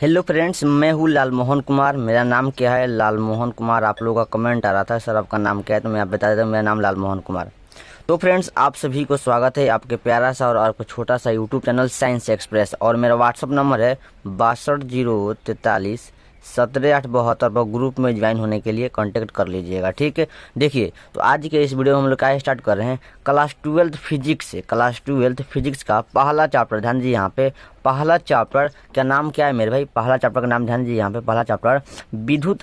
Hello friends, मैं हूँ लाल मोहन कुमार। मेरा नाम क्या है? लाल मोहन कुमार। आप लोगों का कमेंट आ रहा था सर आपका नाम क्या है, तो मैं आप बता देता हूँ मेरा नाम लाल मोहन कुमार। तो फ्रेंड्स, आप सभी को स्वागत है आपके प्यारा सा और आपको छोटा सा यूट्यूब चैनल साइंस एक्सप्रेस। और मेरा व्हाट्सअप नंबर है 6203437872 पर ग्रुप में ज्वाइन होने के लिए कांटेक्ट कर लीजिएगा। ठीक है, देखिए तो आज के इस वीडियो में हम लोग क्या स्टार्ट कर रहे हैं, क्लास 12th फिजिक्स से। क्लास 12th फिजिक्स का पहला चैप्टर, ध्यान दीजिए यहाँ पे पहला चैप्टर का नाम क्या है मेरे भाई? पहला चैप्टर का नाम ध्यान दीजिए यहाँ पे, पहला चैप्टर विद्युत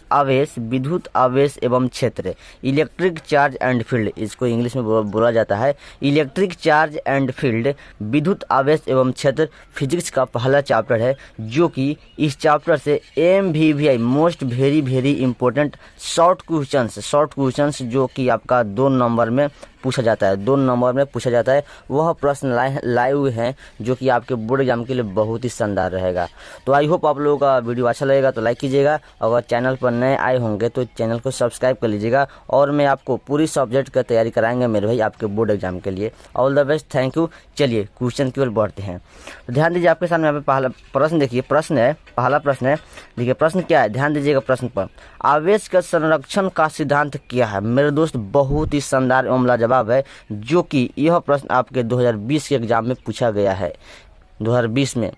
आवेश एवं क्षेत्र, इलेक्ट्रिक चार्ज एंड फील्ड। इसको इंग्लिश में बोला जाता है इलेक्ट्रिक चार्ज एंड फील्ड, विद्युत आवेश एवं क्षेत्र। फिजिक्स का पहला चैप्टर है, जो कि इस चैप्टर से MVVI most very important short questions जो कि आपका 2 नंबर में पूछा जाता है, 2 नंबर में पूछा जाता है, वह प्रश्न लाए हुए हैं जो कि आपके बोर्ड एग्जाम के लिए बहुत ही शानदार रहेगा। तो आई होप आप लोगों का वीडियो अच्छा लगेगा तो लाइक कीजिएगा। अगर चैनल पर नए आए होंगे तो चैनल को सब्सक्राइब कर लीजिएगा। और मैं आपको पूरी सब्जेक्ट का तैयारी कराएंगे मेरे भाई आपके बोर्ड एग्जाम के लिए। All the best, thank you. चलिए क्वेश्चन की ओर बढ़ते हैं। तो ध्यान दीजिए, आपके सामने यहाँ पे पहला प्रश्न देखिए, पहला प्रश्न है। देखिए प्रश्न क्या है, ध्यान दीजिएगा प्रश्न पर। आवेश का संरक्षण का सिद्धांत क्या है? मेरे दोस्त बहुत ही शानदार एवं लाजवाब है, जो कि यह प्रश्न आपके 2020 के एग्जाम में पूछा गया है, 2020 में।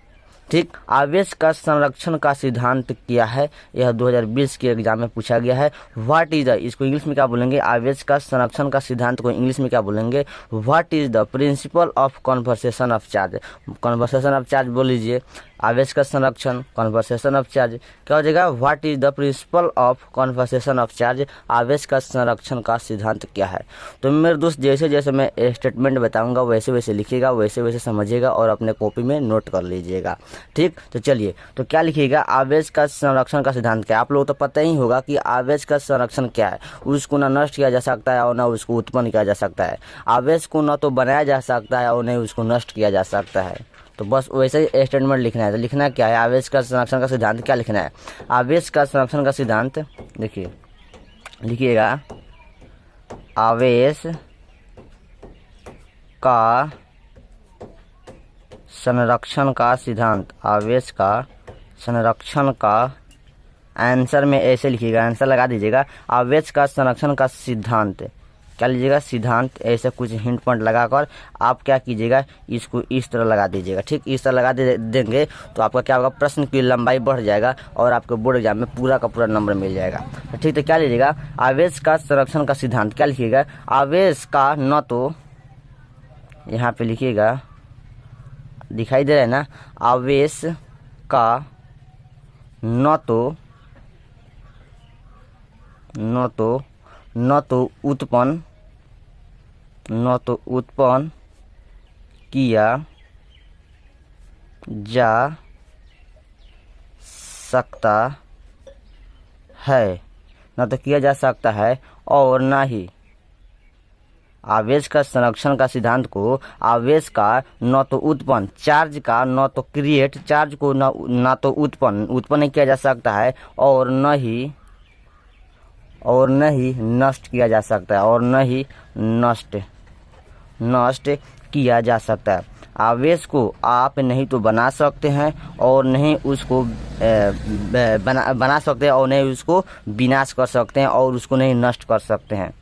ठीक, आवेश का संरक्षण का सिद्धांत क्या है, यह 2020 के एग्जाम में पूछा गया है। व्हाट इज द, इसको इंग्लिश में क्या बोलेंगे? आवेश का संरक्षण का सिद्धांत को इंग्लिश में क्या बोलेंगे? What is the principle of conversation of charge. Conversation of charge बोल लीजिए, आवेश का संरक्षण, कन्वर्सेशन ऑफ चार्ज क्या हो जाएगा? What is the principle of conversation of charge, आवेश का संरक्षण का सिद्धांत क्या है। तो मेरे दोस्त जैसे जैसे मैं स्टेटमेंट बताऊंगा वैसे वैसे लिखिएगा, वैसे वैसे समझिएगा और अपने कॉपी में नोट कर लीजिएगा। ठीक, तो चलिए, तो क्या लिखिएगा? आवेश का संरक्षण का सिद्धांत क्या है? आप लोगों को तो पता ही होगा कि आवेश का संरक्षण क्या है। उसको ना नष्ट किया जा सकता है और ना उसको उत्पन्न किया जा सकता है। आवेश को ना तो बनाया जा सकता है और नहीं उसको नष्ट किया जा सकता है। तो बस वैसे ही स्टेटमेंट लिखना है। तो लिखना क्या है? आवेश का संरक्षण का सिद्धांत क्या लिखना है? आवेश का संरक्षण का सिद्धांत देखिए, लिखिएगा आवेश का संरक्षण का सिद्धांत। आवेश का संरक्षण का आंसर में ऐसे लिखिएगा, आंसर लगा दीजिएगा। आवेश का संरक्षण का सिद्धांत क्या लीजिएगा? सिद्धांत, ऐसे कुछ हिंट पॉइंट लगाकर आप क्या कीजिएगा, इसको इस तरह लगा दीजिएगा। ठीक, इस तरह लगा देंगे तो आपका क्या होगा, प्रश्न की लंबाई बढ़ जाएगा और आपको बोर्ड एग्जाम में पूरा का पूरा नंबर मिल जाएगा। ठीक, तो क्या लीजिएगा? आवेश का संरक्षण का सिद्धांत क्या लिखिएगा? आवेश का न तो, यहाँ पे लिखिएगा, दिखाई दे रहा है ना, आवेश का न तो उत्पन्न किया जा सकता है, न तो किया जा सकता है और न ही आवेश का संरक्षण का सिद्धांत को आवेश का न तो उत्पन्न, चार्ज का न तो क्रिएट, चार्ज को न तो उत्पन्न किया जा सकता है और न ही नष्ट किया जा सकता है, और न ही नष्ट किया जा सकता है। आवेश को आप नहीं तो बना सकते हैं और नहीं उसको बना सकते हैं और नहीं उसको विनाश कर सकते हैं और उसको नहीं नष्ट कर सकते हैं।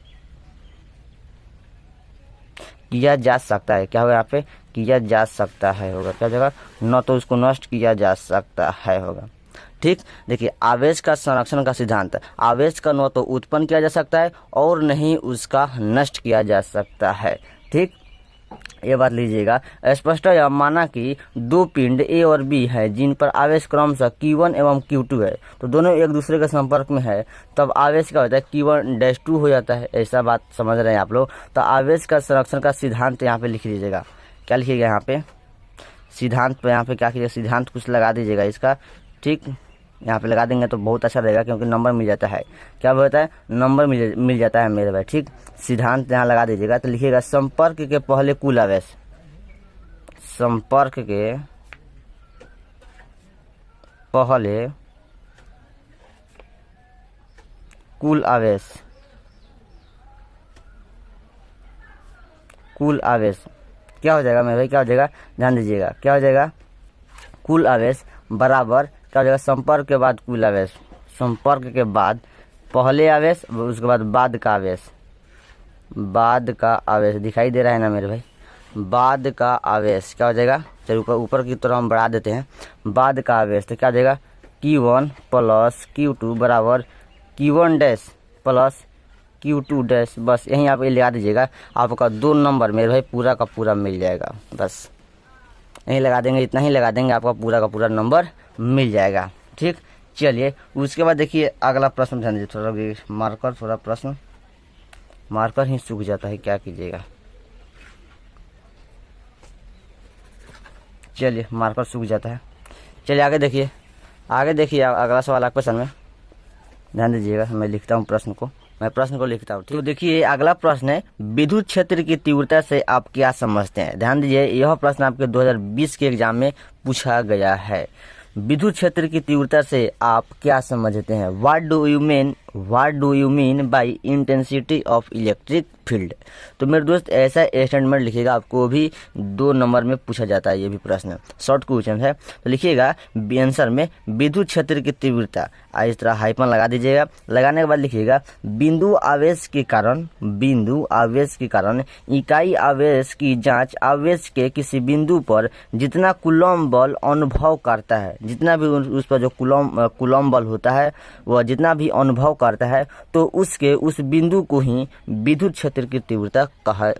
किया जा सकता है, क्या होगा यहाँ पे? किया जा सकता है होगा, क्या जगह? न तो उसको नष्ट किया जा सकता है होगा। ठीक, देखिए आवेश का संरक्षण का सिद्धांत, आवेश का न तो उत्पन्न किया जा सकता है और नहीं उसका नष्ट किया जा सकता है। ठीक, ये बात लीजिएगा। स्पष्ट है, माना कि 2 पिंड A और B है जिन पर आवेश क्रमशः Q1 एवं Q2 है, तो दोनों एक दूसरे के संपर्क में है, तब आवेश क्या होता है? Q1-2 हो जाता है। ऐसा बात समझ रहे हैं आप लोग? तो आवेश का संरक्षण का सिद्धांत यहाँ पे लिख लीजिएगा। क्या लिखिएगा यहाँ पे? सिद्धांत पे यहाँ पे क्या कीजिएगा, सिद्धांत कुछ लगा दीजिएगा इसका। ठीक, यहाँ पे लगा देंगे तो बहुत अच्छा रहेगा क्योंकि नंबर मिल जाता है। क्या होता है? नंबर मिल जाता है मेरे भाई। ठीक, सिद्धांत यहाँ लगा दीजिएगा। तो लिखिएगा संपर्क के पहले कुल आवेश, संपर्क के पहले कुल आवेश क्या हो जाएगा मेरे भाई? क्या हो जाएगा? ध्यान दीजिएगा, क्या हो जाएगा? कुल आवेश बराबर क्या हो जाएगा, संपर्क के बाद कुल आवेश, संपर्क के बाद पहले आवेश, उसके बाद बाद का आवेश, बाद का आवेश दिखाई दे रहा है ना मेरे भाई, बाद का आवेश क्या हो जाएगा, चलिए ऊपर की तरफ हम बढ़ा देते हैं, बाद का आवेश तो क्या हो जाएगा, Q1 प्लस Q2 बराबर Q1 dash plus Q2 dash. बस यहीं आप ये लगा दीजिएगा, आपका 2 नंबर मेरे भाई पूरा का पूरा मिल जाएगा। बस यहीं लगा देंगे, इतना ही लगा देंगे, आपका पूरा का पूरा नंबर मिल जाएगा। ठीक, चलिए उसके बाद देखिए अगला प्रश्न ध्यान दीजिए, थोड़ा मार्कर, थोड़ा प्रश्न मार्कर ही सूख जाता है, क्या कीजिएगा। चलिए मार्कर सूख जाता है। चलिए आगे देखिए, आगे देखिए अगला सवाल आपके क्वेश्चन में ध्यान दीजिएगा, मैं लिखता हूँ प्रश्न को, मैं प्रश्न को लिखता हूँ। तो देखिए अगला प्रश्न है, विद्युत क्षेत्र की तीव्रता से आप क्या समझते हैं। ध्यान दीजिए, यह प्रश्न आपके 2020 के एग्जाम में पूछा गया है। विद्युत क्षेत्र की तीव्रता से आप क्या समझते हैं, what do you mean by intensity of electric field. तो मेरे दोस्त ऐसा स्टेटमेंट लिखिएगा, आपको भी 2 नंबर में पूछा जाता है, ये भी प्रश्न शॉर्ट क्वेश्चन है। तो लिखिएगा आंसर में विद्युत क्षेत्र की तीव्रता, इस तरह हाइफन लगा दीजिएगा। लगाने के बाद लिखिएगा बिंदु आवेश के कारण इकाई आवेश की जांच आवेश के किसी बिंदु पर जितना कूलॉम बल अनुभव करता है, जितना भी उस पर जो कूलॉम बल होता है वह जितना भी अनुभव करता है, तो उसके उस बिंदु को ही विद्युत क्षेत्र की तीव्रता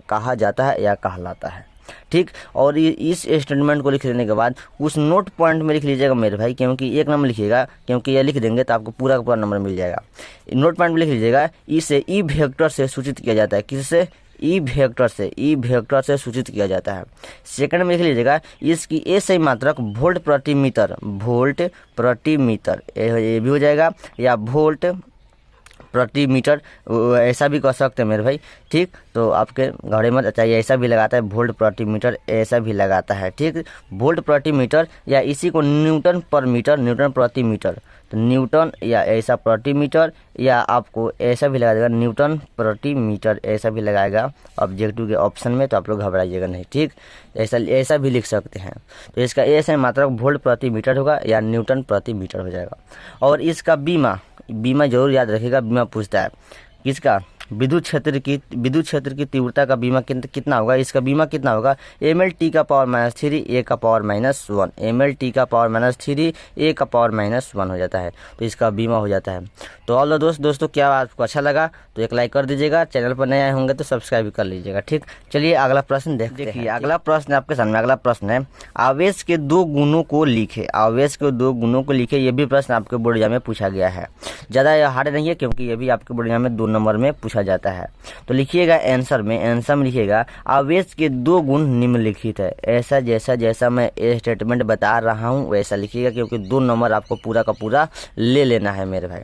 कहा जाता है या कहलाता है। ठीक, और इस स्टेटमेंट को लिख लेने के बाद उस नोट पॉइंट में लिख लीजिएगा मेरे भाई, क्योंकि 1 नंबर लिखिएगा, क्योंकि ये लिख देंगे तो आपको पूरा का पूरा नंबर मिल जाएगा। नोट पॉइंट में लिख लीजिएगा, इसे ई वेक्टर से सूचित किया जाता है, किससे, ई वेक्टर से सूचित किया जाता है। सेकंड में लिख लीजिएगा, इसकी एसआई मात्रक वोल्ट प्रति मीटर, ये भी हो जाएगा, या वोल्ट प्रति मीटर, ऐसा भी कह सकते हैं मेरे भाई। ठीक, तो आपके घड़े मत चाहिए, ऐसा भी लगाता है वोल्ट प्रति मीटर, ऐसा भी लगाता है। ठीक, वोल्ट प्रति मीटर, या इसी को न्यूटन प्रति मीटर, तो न्यूटन या ऐसा प्रति मीटर, या आपको ऐसा भी लगा देगा न्यूटन प्रति मीटर, ऐसा भी लगाएगा ऑब्जेक्टिव के ऑप्शन में, तो आप लोग घबराइएगा नहीं। ठीक, ऐसा भी लिख सकते हैं। तो इसका ऐसा मात्रक वोल्ट प्रति मीटर होगा या न्यूटन प्रति मीटर हो जाएगा। और इसका बीमा जरूर याद रखिएगा, बीमा पूछता है किसका, विद्युत क्षेत्र की तीव्रता का बीमा कितना होगा, इसका बीमा कितना होगा, ml/T का पावर -3 A का पावर -1, ml/T का पावर -3 A का पावर -1 हो जाता है, तो इसका बीमा हो जाता है। तो ऑल द दोस्तों क्या आपको अच्छा लगा तो एक लाइक कर दीजिएगा, चैनल पर नए आए होंगे तो सब्सक्राइब कर लीजिएगा। ठीक, चलिए अगला प्रश्न देखते हैं। अगला प्रश्न आपके सामने, अगला प्रश्न है, आवेश के 2 गुणों को लिखे, ये भी प्रश्न आपके बोर्ड एग्जाम में पूछा गया है। ज़्यादा हार्ड नहीं है, क्योंकि ये भी आपके बोर्ड एग्जाम में 2 नंबर में पूछा जाता है। तो लिखिएगा आंसर में लिखिएगा, आवेश के 2 गुण निम्नलिखित है। ऐसा जैसा मैं स्टेटमेंट बता रहा हूँ वैसा लिखिएगा, क्योंकि 2 नंबर आपको पूरा का पूरा ले लेना है मेरे भाई।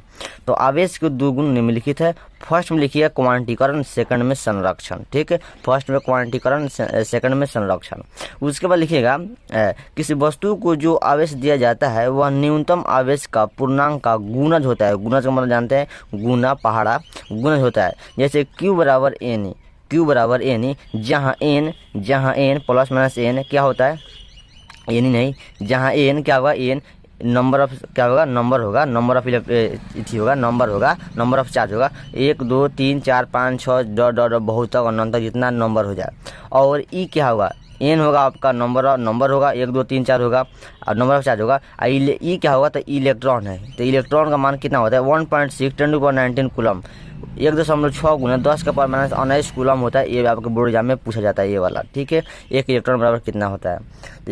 तो आवेश के 2 गुण निम्नलिखित है। फर्स्ट में लिखिएगा क्वांटीकरण, सेकंड में संरक्षण। ठीक है, फर्स्ट में क्वांटीकरण, सेकंड में संरक्षण। उसके बाद लिखिएगा किसी वस्तु को जो आवेश दिया जाता है वह न्यूनतम आवेश का पूर्णांक का गुणज होता है। गुणज का मतलब जानते हैं, गुना पहाड़ा गुणज होता है। जैसे Q बराबर N, जहाँ N प्लस माइनस N क्या होता है, N ही नहीं, जहाँ N क्या होगा, N number of number of charge होगा। 1 2 3 4 5 6 डॉट बहुत तक अनंत तक जितना नंबर हो जाए। और E क्या होगा, N होगा आपका नंबर होगा, 1 2 3 4 होगा और नंबर ऑफ चार्ज होगा। E क्या होगा, तो इलेक्ट्रॉन है, तो इलेक्ट्रॉन का मान कितना होता है, 1.6 × 10⁻19 कूलम, 1.6 गुना 10 का पावर -19 कूलम होता है। ये आपके बोर्ड एग्जाम में पूछा जाता है ये वाला। ठीक है, 1 इलेक्ट्रॉन बराबर कितना होता है, तो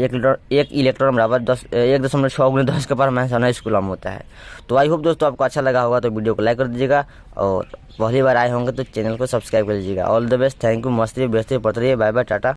1 इलेक्ट्रॉन बराबर 1.6 गुना 10 का पावर -19 कूलम होता है। तो आई होप दोस्तों आपको अच्छा लगा होगा, तो वीडियो को लाइक कर दीजिएगा, और पहली बार आए होंगे तो चैनल को सब्सक्राइब कर लीजिएगा। All the best, thank you, मस्त रहिए, व्यस्त रहिए, पढ़ते रहिए, बाय बाय, टाटा।